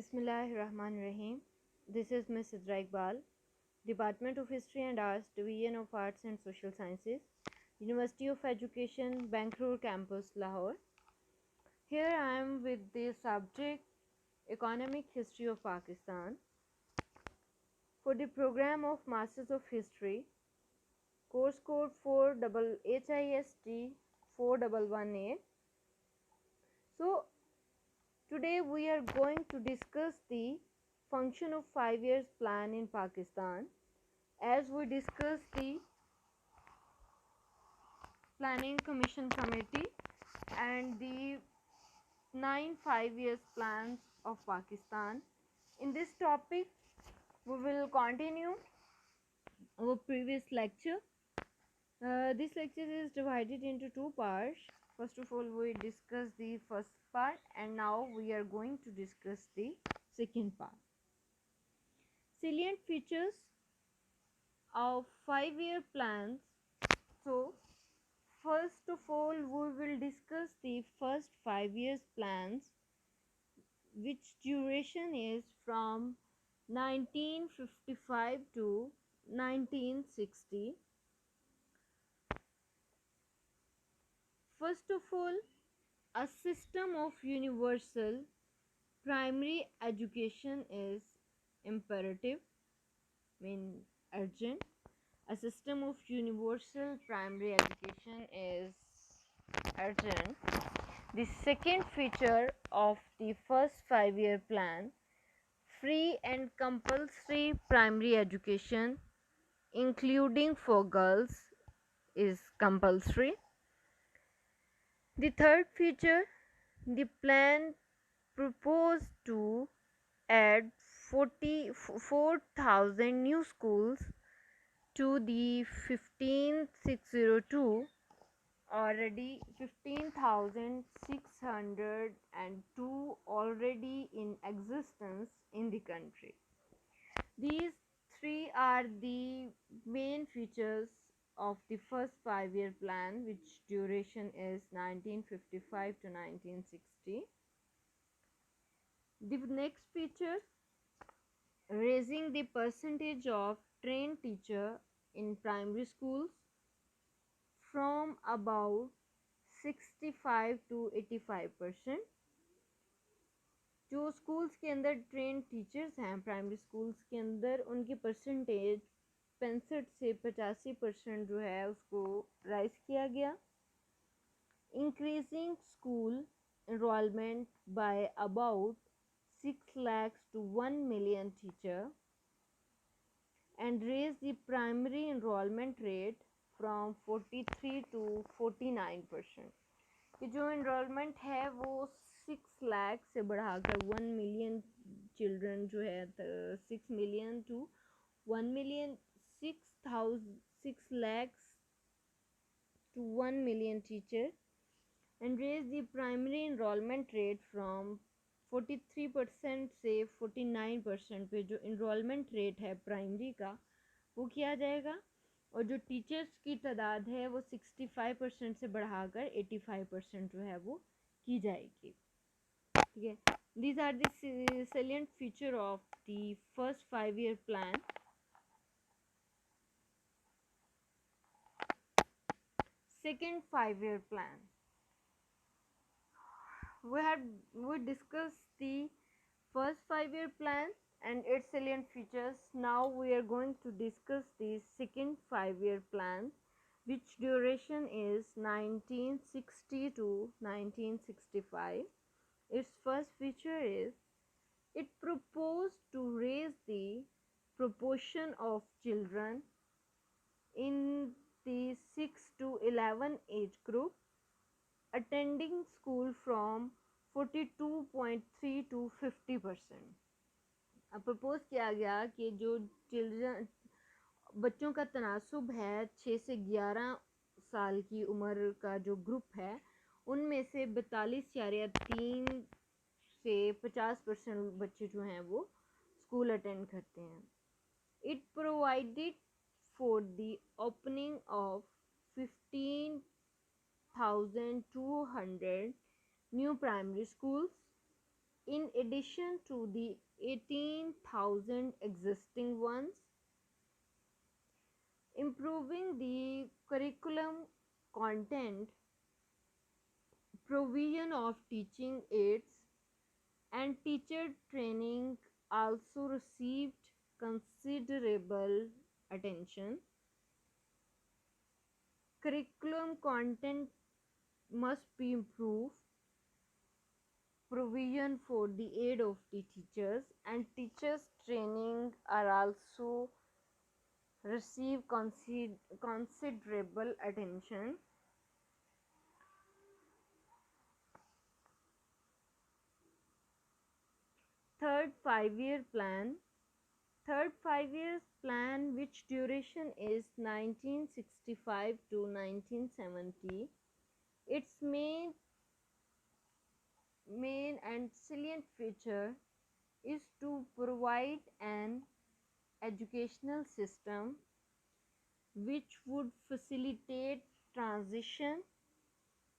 Bismillahirrahmanirrahim. This is Ms. Sidra Iqbal, Department of History and Arts, Division of Arts and Social Sciences, University of Education, Bangalore Campus, Lahore. Here I am with the subject Economic History of Pakistan for the program of Masters of History, course code 4HIST 4118. So today we are going to discuss the function of 5 years plan in Pakistan as we discuss the Planning Commission Committee and the 9 5 years plans of Pakistan. In this topic we will continue our previous lecture. This lecture is divided into two parts. First of all, we discuss the first part and now we are going to discuss the second part. Salient features of 5 year plans. So first of all, we will discuss the first 5 years plans, which duration is from 1955 to 1960. First of all, a system of universal primary education is imperative, urgent. A system of universal primary education is urgent. The second feature of the first 5 year plan, free and compulsory primary education, including for girls, is compulsory. The third feature, the plan proposed to add 44,000 new schools to the 15602, already 15,602 already in existence in the country. These three are the main features of the first 5 year plan, which duration is 1955 to 1960. The next feature, raising the percentage of trained teacher in primary schools from about 65 to 85%. जो schools के अंदर train teachers हैं primary schools के अंदर, उनकी percentage 65 से 85% जो है उसको राइज किया गया. Increasing school enrollment by about 6 lakhs to 1 million teacher and raise the primary enrollment rate from 43 to 49%. कि जो enrollment है वो 6 लाख से बढ़ाकर 1 million चिल्ड्रन जो है 6 million to 1 million 6 lakhs to 1 million teacher and raise the primary enrollment rate from 43% से 49% पे जो enrollment rate है प्राइमरी का वो किया जाएगा, और जो टीचर्स की तादाद है वो 65% से बढ़ाकर 85% जो है वो की जाएगी. ठीक है. These are the salient feature of the first 5 year plan. Second 5 year plan, we discussed the first 5 year plan and its salient features. Now we are going to discuss the second 5 year plan, which duration is 1960 to 1965. Its first feature is it proposed to raise the proportion of children in the 6 to 11 age group attending school from 42.3 to 50%. अब propose किया गया कि जो children बच्चों का तनासुब है 6 से 11 साल की उम्र का जो ग्रुप है, उनमें से 42.3 से 50% बच्चे जो हैं वो स्कूल अटेंड करते हैं. It provided for the opening of 15,200 new primary schools in addition to the 18,000 existing ones, improving the curriculum content, provision of teaching aids, and teacher training also received considerable attention. Curriculum content must be improved, provision for the aid of the teachers, and teachers training are also receive considerable attention. Third 5-year plan. Third 5 years plan, which duration is 1965 to 1970. Its main and salient feature is to provide an educational system which would facilitate transition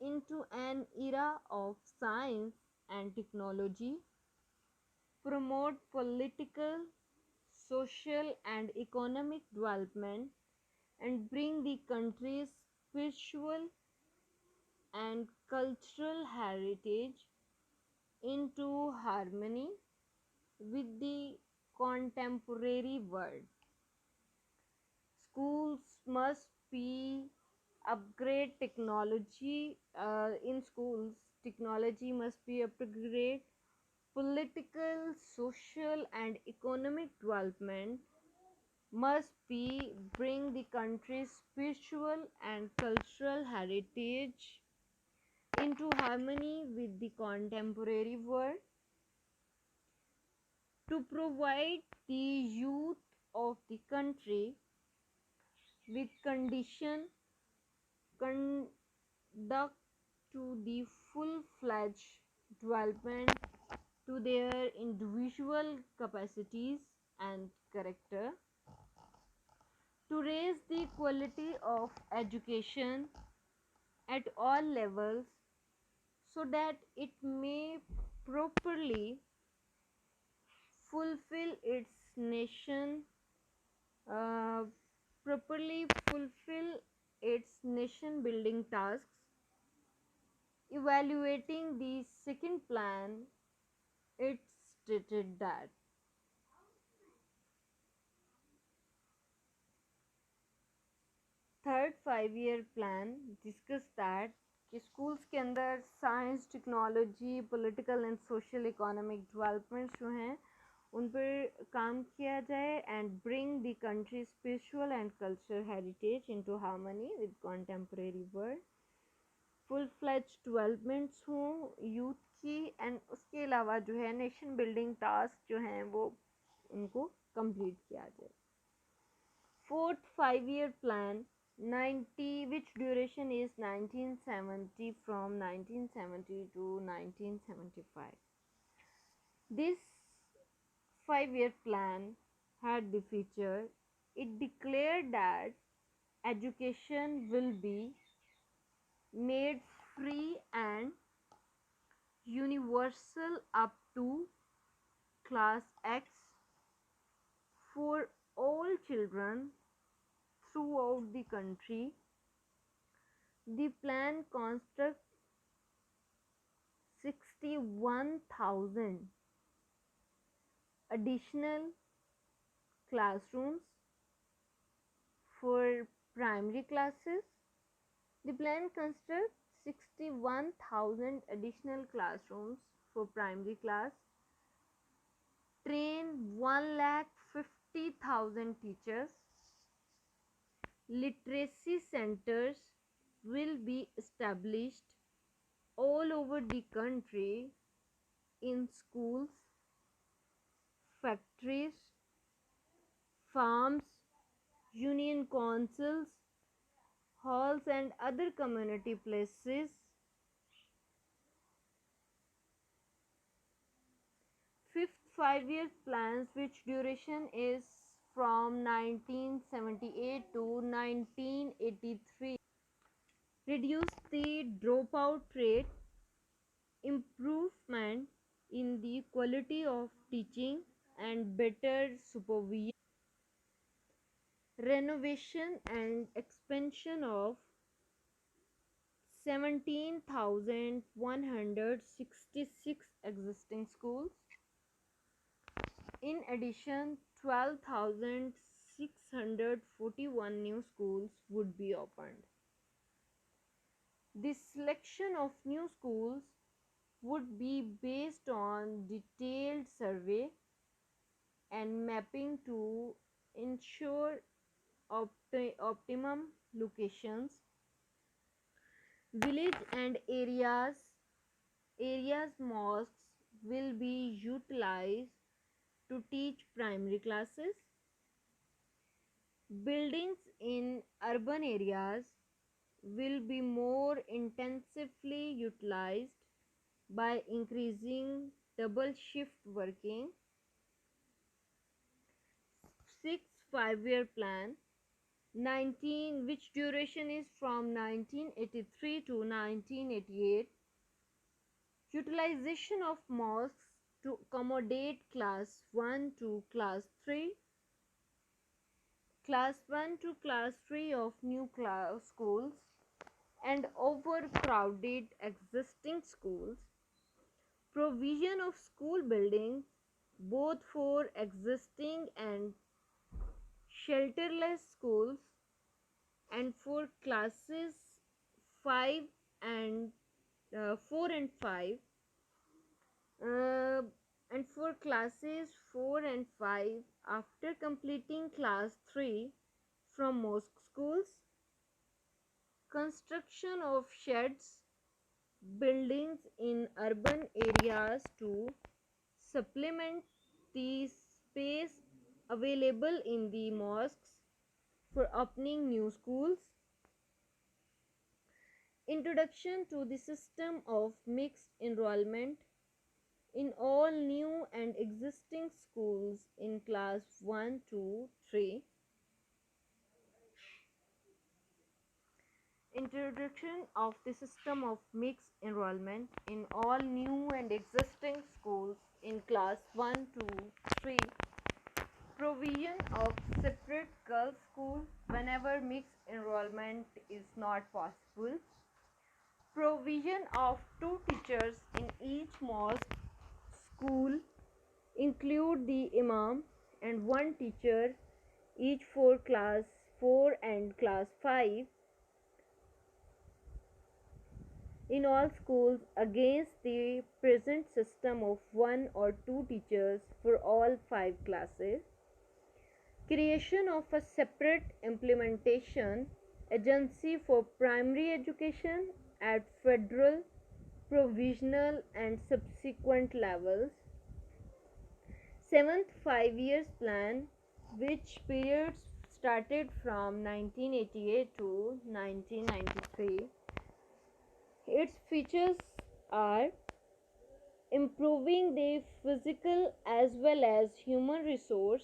into an era of science and technology, promote political, social, and economic development, and bring the country's spiritual and cultural heritage into harmony with the contemporary world. Schools must be upgrade technology. In schools, technology must be upgrade. Political, social, and economic development must be bring the country's spiritual and cultural heritage into harmony with the contemporary world, to provide the youth of the country with condition conduct to the full-fledged development to their individual capacities and character, to raise the quality of education at all levels so that it may properly fulfill its nation uh, nation building tasks. Evaluating the second plan, it stated that third 5 year plan discuss that कि schools के अंदर science, technology, political and social economic developments जो हैं उन पर काम किया जाए and bring the country spiritual and cultural heritage into harmony with contemporary world. Full fledge developments हों यूथ की, एंड उसके अलावा जो है नेशन बिल्डिंग टास्क जो हैं वो उनको कंप्लीट किया जाए। Fourth 5 year plan, 90, which duration is 1970 from 1970 to 1975. This 5 year plan had the feature, it declared that education will be made free and universal up to class X for all children throughout the country. The plan constructs 61,000 additional classrooms for primary classes. The plan constructs 61,000 additional classrooms for primary class, train 1,50,000 teachers. Literacy centers will be established all over the country in schools, factories, farms, union councils, halls, and other community places. Fifth 5 year plans, which duration is from 1978 to 1983, reduce the dropout rate, improvement in the quality of teaching and better supervision, renovation and expansion of 17,166 existing schools. In addition, 12,641 new schools would be opened. The selection of new schools would be based on detailed survey and mapping to ensure optimum locations. Village and areas mosques will be utilized to teach primary classes. Buildings in urban areas will be more intensively utilized by increasing double shift working. 6 5-year plan 19, which duration is from 1983 to 1988. Utilization of mosques to accommodate class 1 to class 3, class 1 to class 3 of new schools, and overcrowded existing schools. Provision of school buildings both for existing and shelterless schools and for classes 5 and 4 and 5, uh, and for classes 4 and 5 after completing class 3 from mosque schools. Construction of sheds, buildings in urban areas to supplement the space available in the mosques for opening new schools. Introduction to the system of mixed enrollment in all new and existing schools in class 1 to 3. Introduction of the system of mixed enrollment in all new and existing schools in class 1 to 3. Provision of separate girls' school whenever mixed enrollment is not possible. Provision of 2 teachers in each mosque school include the imam and 1 teacher each for class 4 and class 5 in all schools against the present system of 1 or 2 teachers for all 5 classes. Creation of a separate implementation agency for primary education at federal, provisional and subsequent levels. 7th 5 years plan, which periods started from 1988 to 1993. Its features are improving the physical as well as human resource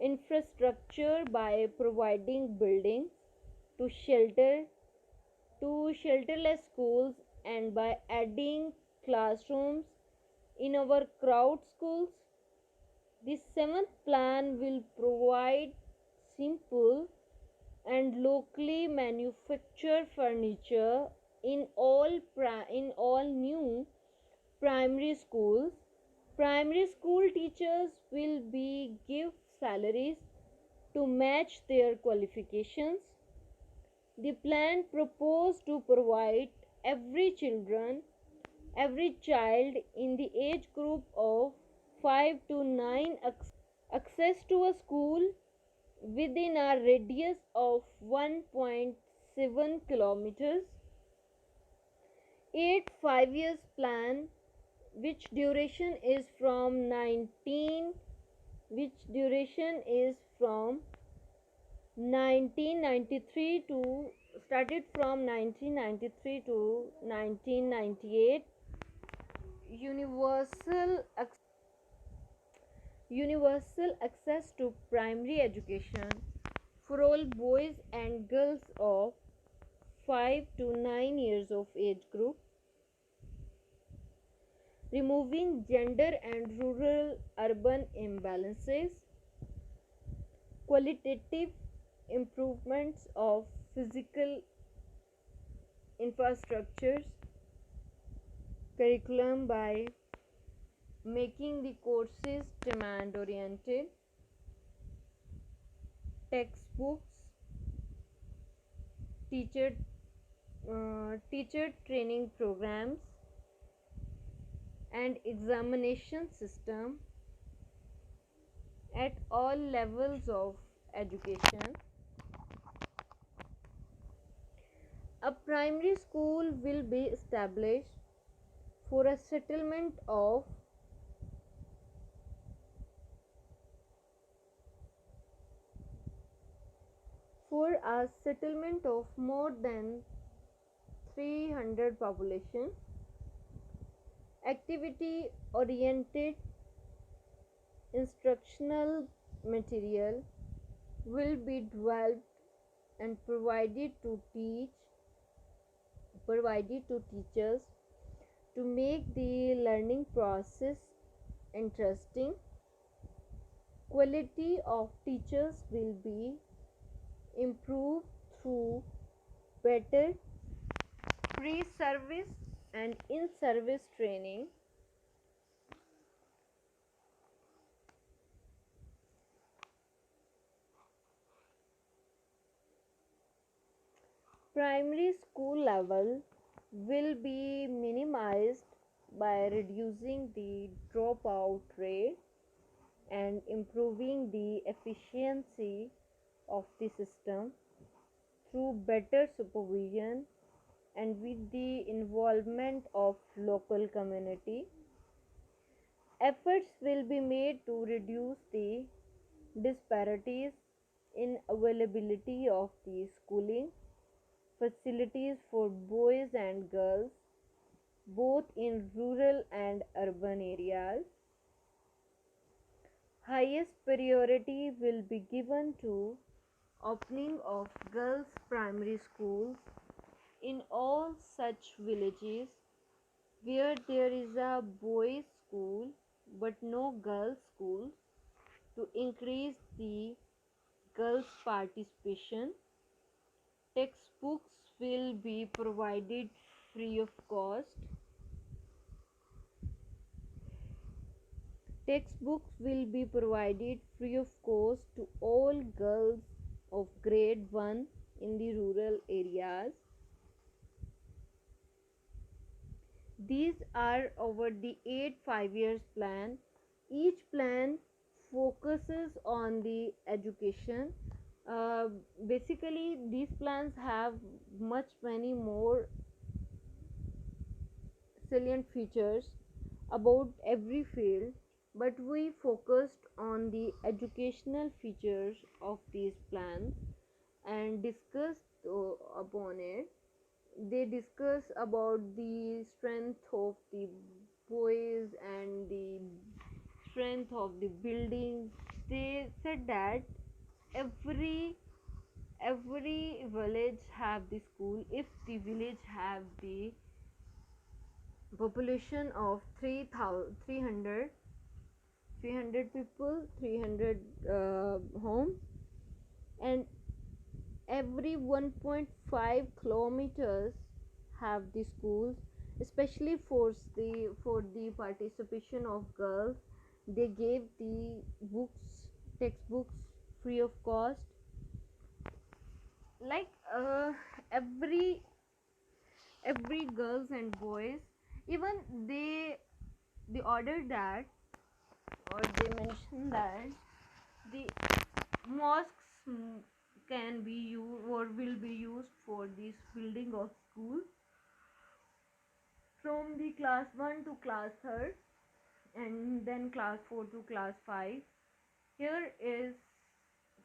infrastructure by providing buildings to shelter to shelterless schools and by adding classrooms in our crowd schools. The 7th plan will provide simple and locally manufactured furniture in all new primary schools. Primary school teachers will be give salaries to match their qualifications. The plan proposed to provide every child in the age group of 5 to 9 access to a school within a radius of 1.7 kilometers. 8 5 years plan, which duration is from 1993 to started from 1993 to 1998. Universal access to primary education for all boys and girls of 5 to 9 years of age group. removing gender and rural urban imbalances, qualitative improvements of physical infrastructures, curriculum by making the courses demand oriented, textbooks, teacher teacher training programs, and examination system at all levels of education. A primary school will be established for a settlement of more than 300 population. Activity oriented instructional material will be developed and provided to teachers to make the learning process interesting. Quality of teachers will be improved through better pre-service and in-service training. Primary school level will be minimized by reducing the dropout rate and improving the efficiency of the system through better supervision and with the involvement of local community. Efforts will be made to reduce the disparities in availability of the schooling facilities for boys and girls both in rural and urban areas. Highest priority will be given to opening of girls primary schools in all such villages where there is a boys school but no girls school to increase the girls participation. Textbooks will be provided free of cost. Textbooks will be provided free of cost to all girls of grade 1 in the rural areas. These are over the 8 5 years plan. Each plan focuses on the education. Basically, these plans have much many more salient features about every field, but we focused on the educational features of these plans and discussed upon it. They discuss about the strength of the boys and the strength of the buildings. They said that every every village have the school. If the village have the population of 300 people, 300 homes, and every 1.5 kilometers have the schools, especially for the participation of girls. They gave the textbooks free of cost. Like every girls and boys, even they ordered that, or they mentioned that the mosques can be used or will be used for this building of school from the class 1 to class 3rd and then class 4 to class 5. Here is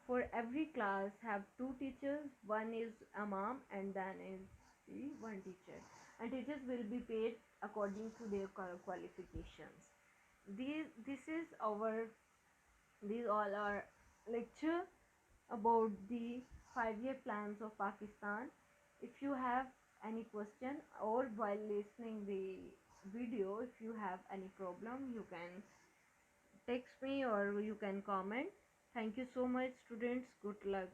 for every class have two teachers, one is imam and then is the one teacher, and teachers will be paid according to their qualifications. These all are lecture about the 5 year plans of Pakistan. If you have any question or while listening the video. If you have any problem, you can text me or you can comment. Thank you so much, students. Good luck.